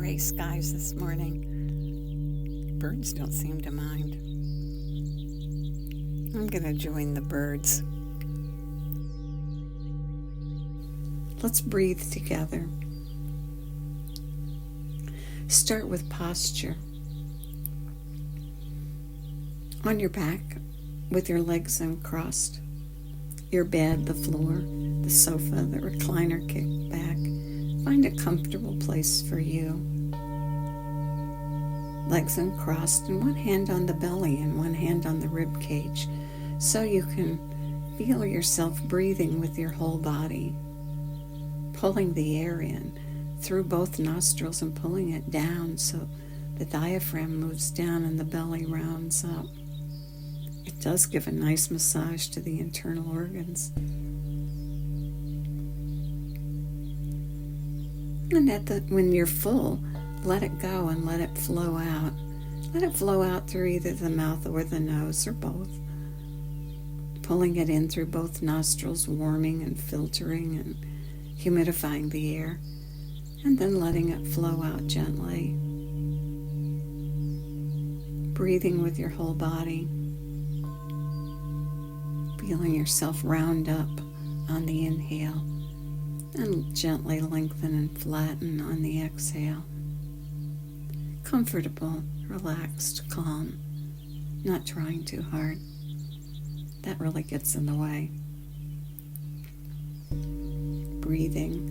gray skies this morning. Birds don't seem to mind. I'm going to join the birds. Let's breathe together. Start with posture. On your back, with your legs uncrossed. Your bed, the floor, the sofa, the recliner kicked back. Find a comfortable place for you. Legs uncrossed and one hand on the belly and one hand on the rib cage, so you can feel yourself breathing with your whole body, pulling the air in through both nostrils and pulling it down so the diaphragm moves down and the belly rounds up. It does give a nice massage to the internal organs. And when you're full, let it go and let it flow out. Let it flow out through either the mouth or the nose or both. Pulling it in through both nostrils, warming and filtering and humidifying the air. And then letting it flow out gently. Breathing with your whole body. Feeling yourself round up on the inhale. And gently lengthen and flatten on the exhale. Comfortable, relaxed, calm, not trying too hard. That really gets in the way. Breathing,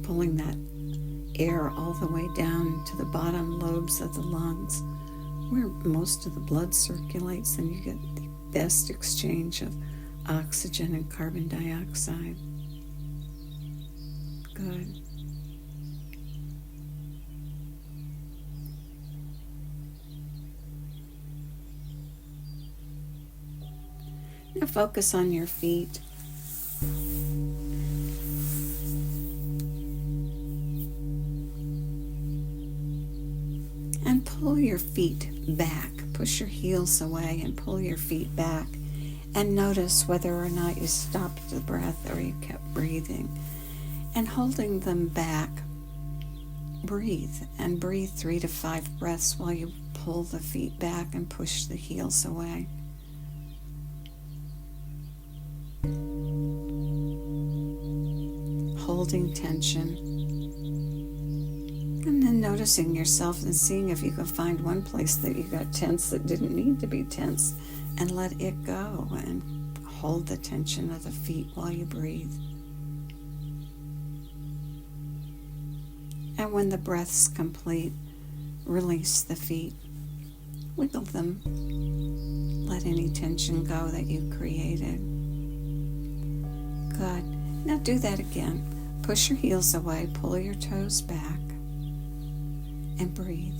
pulling that air all the way down to the bottom lobes of the lungs, where most of the blood circulates and you get the best exchange of oxygen and carbon dioxide. Good. Now focus on your feet. And pull your feet back. Push your heels away and pull your feet back. And notice whether or not you stopped the breath or you kept breathing. And holding them back, breathe. And breathe 3 to 5 breaths while you pull the feet back and push the heels away. Holding tension. And then noticing yourself and seeing if you can find one place that you got tense that didn't need to be tense. And let it go and hold the tension of the feet while you breathe. And when the breath's complete, release the feet. Wiggle them. Let any tension go that you created. Good. Now do that again. Push your heels away, pull your toes back, and breathe.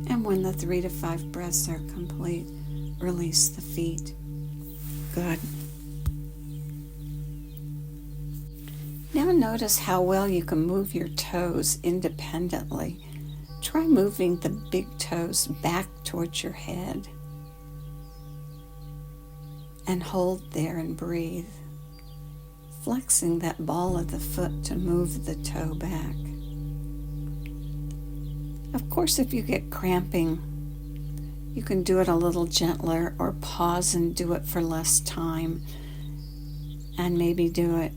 And when the 3 to 5 breaths are complete, release the feet. Good. Now notice how well you can move your toes independently. Try moving the big toes back towards your head. And hold there and breathe. Flexing that ball of the foot to move the toe back. Of course, if you get cramping, you can do it a little gentler or pause and do it for less time. And maybe do it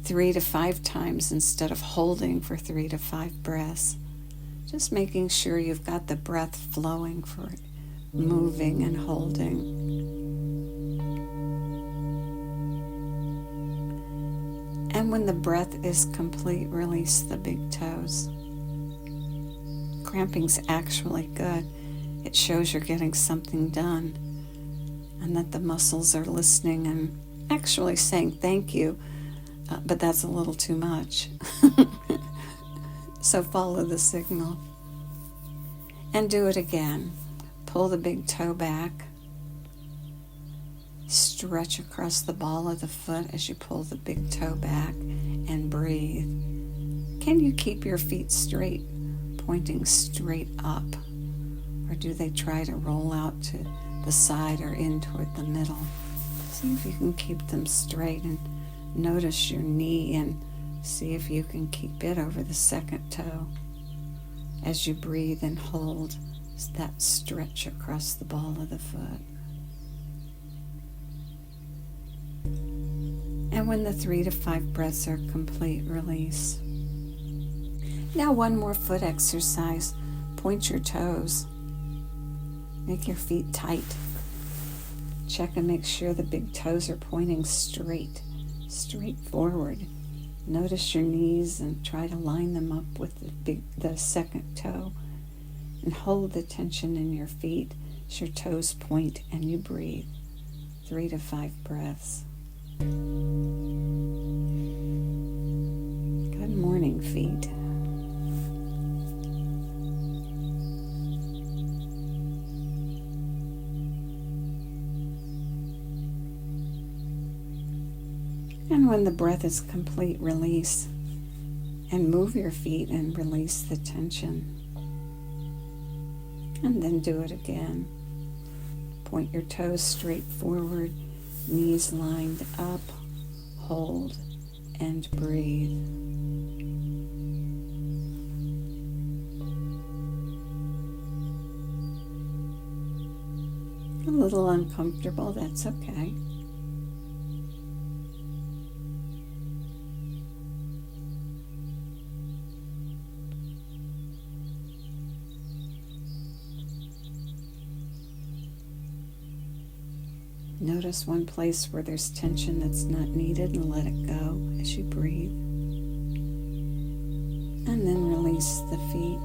3 to 5 times instead of holding for 3 to 5 breaths. Just making sure you've got the breath flowing for moving and holding. And when the breath is complete, release the big toes. Cramping's actually good. It shows you're getting something done and that the muscles are listening and actually saying thank you, but that's a little too much. So follow the signal. And do it again. Pull the big toe back. Stretch across the ball of the foot as you pull the big toe back and breathe. Can you keep your feet straight, pointing straight up? Or do they try to roll out to the side or in toward the middle? See if you can keep them straight, and notice your knee and see if you can keep it over the second toe as you breathe and hold that stretch across the ball of the foot. And when the 3 to 5 breaths are complete, release. Now one more foot exercise. Point your toes. Make your feet tight. Check and make sure the big toes are pointing straight forward. Notice your knees and try to line them up with the second toe. And hold the tension in your feet as your toes point and you breathe. 3 to 5 breaths. Good morning, feet. And when the breath is complete, release and move your feet and release the tension. And then do it again. Point your toes straight forward, knees lined up, hold, and breathe. A little uncomfortable, that's okay. Notice one place where there's tension that's not needed and let it go as you breathe. And then release the feet.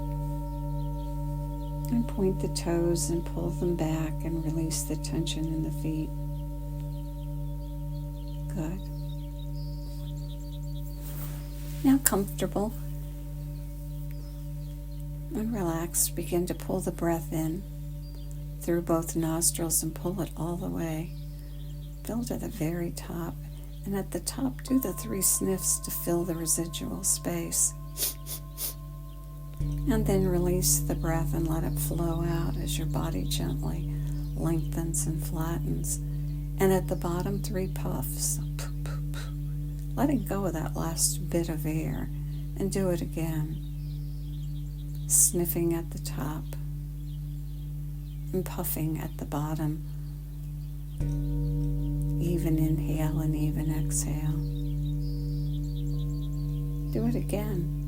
And point the toes and pull them back and release the tension in the feet. Good. Now comfortable and relaxed, begin to pull the breath in through both nostrils and pull it all the way. Fill to the very top, and at the top do the 3 sniffs to fill the residual space. And then release the breath and let it flow out as your body gently lengthens and flattens. And at the bottom, 3 puffs, letting go of that last bit of air, and do it again. Sniffing at the top and puffing at the bottom. Even inhale and even exhale. Do it again.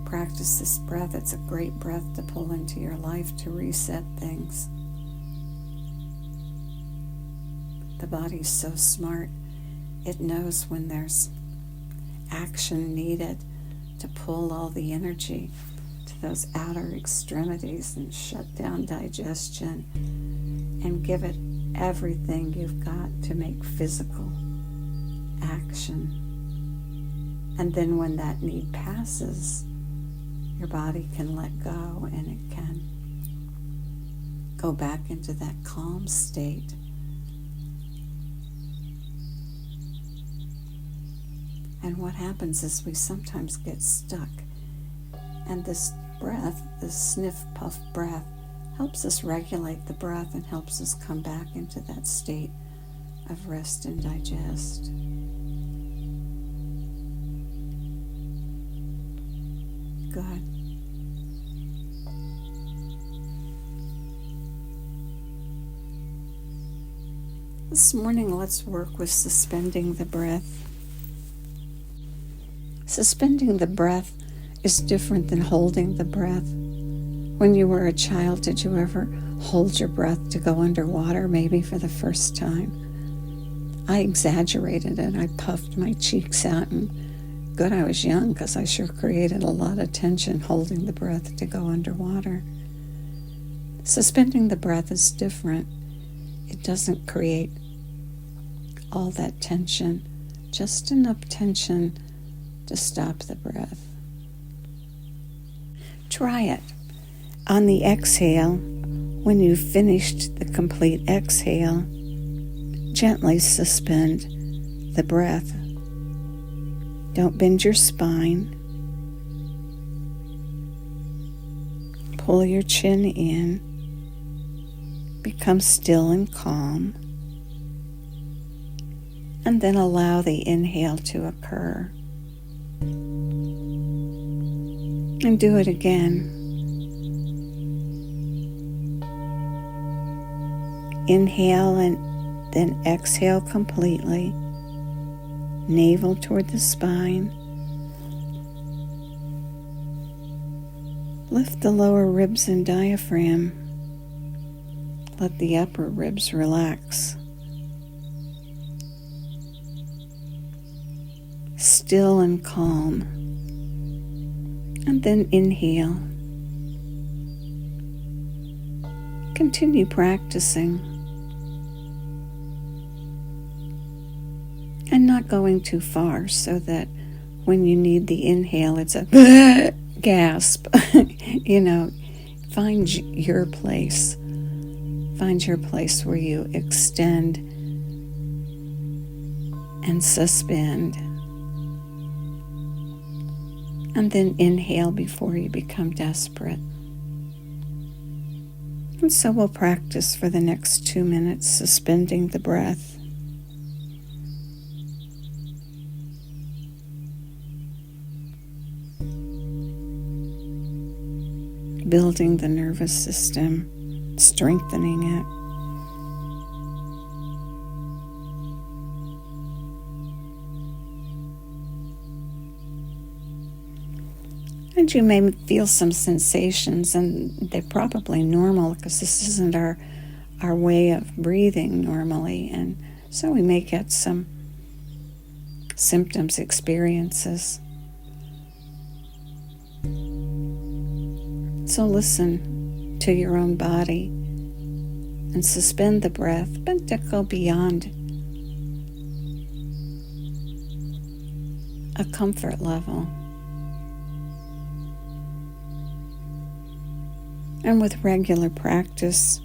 Practice this breath. It's a great breath to pull into your life to reset things. The body's so smart. It knows when there's action needed to pull all the energy to those outer extremities and shut down digestion and give it everything you've got to make physical action. And then when that need passes, your body can let go and it can go back into that calm state. And what happens is we sometimes get stuck. And this breath, this sniff, puff breath, helps us regulate the breath and helps us come back into that state of rest and digest. Good. This morning, let's work with suspending the breath. Suspending the breath is different than holding the breath. When you were a child, did you ever hold your breath to go underwater, maybe for the first time? I exaggerated it. I puffed my cheeks out, and good, I was young because I sure created a lot of tension holding the breath to go underwater. Suspending the breath is different. It doesn't create all that tension, just enough tension to stop the breath. Try it. On the exhale, When you've finished the complete exhale, gently suspend the breath. Don't bend your spine. Pull your chin in. Become still and calm. And then allow the inhale to occur. And do it again. Inhale and then exhale completely. Navel toward the spine. Lift the lower ribs and diaphragm. Let the upper ribs relax. Still and calm. And then inhale. Continue practicing. And not going too far so that when you need the inhale, it's a gasp. Find your place. Find your place where you extend and suspend. And then inhale before you become desperate. And so we'll practice for the next 2 minutes, suspending the breath. Building the nervous system, strengthening it. And you may feel some sensations, and they're probably normal because this isn't our way of breathing normally. And so we may get some symptoms, experiences. So listen to your own body and suspend the breath, but to go beyond a comfort level. And with regular practice,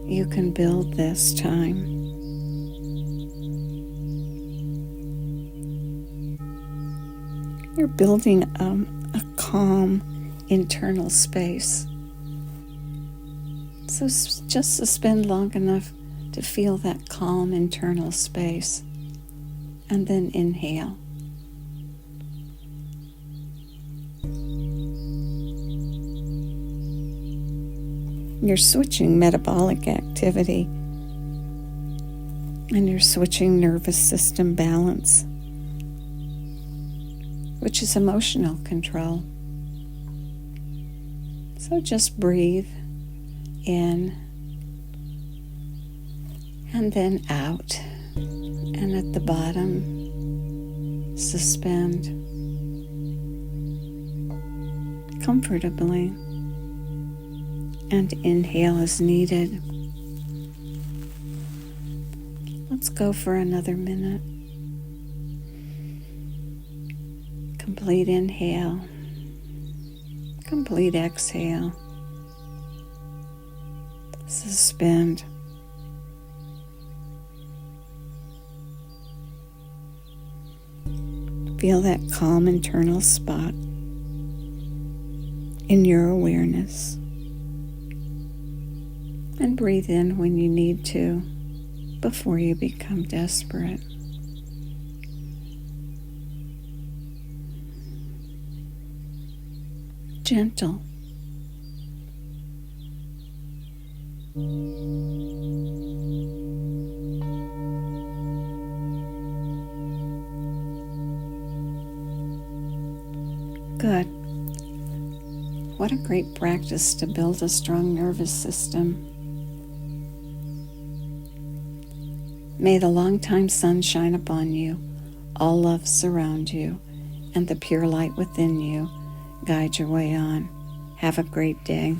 you can build this time. You're building a calm internal space. So just suspend long enough to feel that calm internal space, and then inhale. You're switching metabolic activity, and you're switching nervous system balance, which is emotional control. So just breathe in and then out, and at the bottom, suspend comfortably, and inhale as needed. Let's go for another minute. Complete inhale, complete exhale, suspend. Feel that calm internal spot in your awareness. And breathe in when you need to before you become desperate. Gentle. Good. What a great practice to build a strong nervous system. May the long-time sun shine upon you, all love surround you, and the pure light within you guide your way on. Have a great day.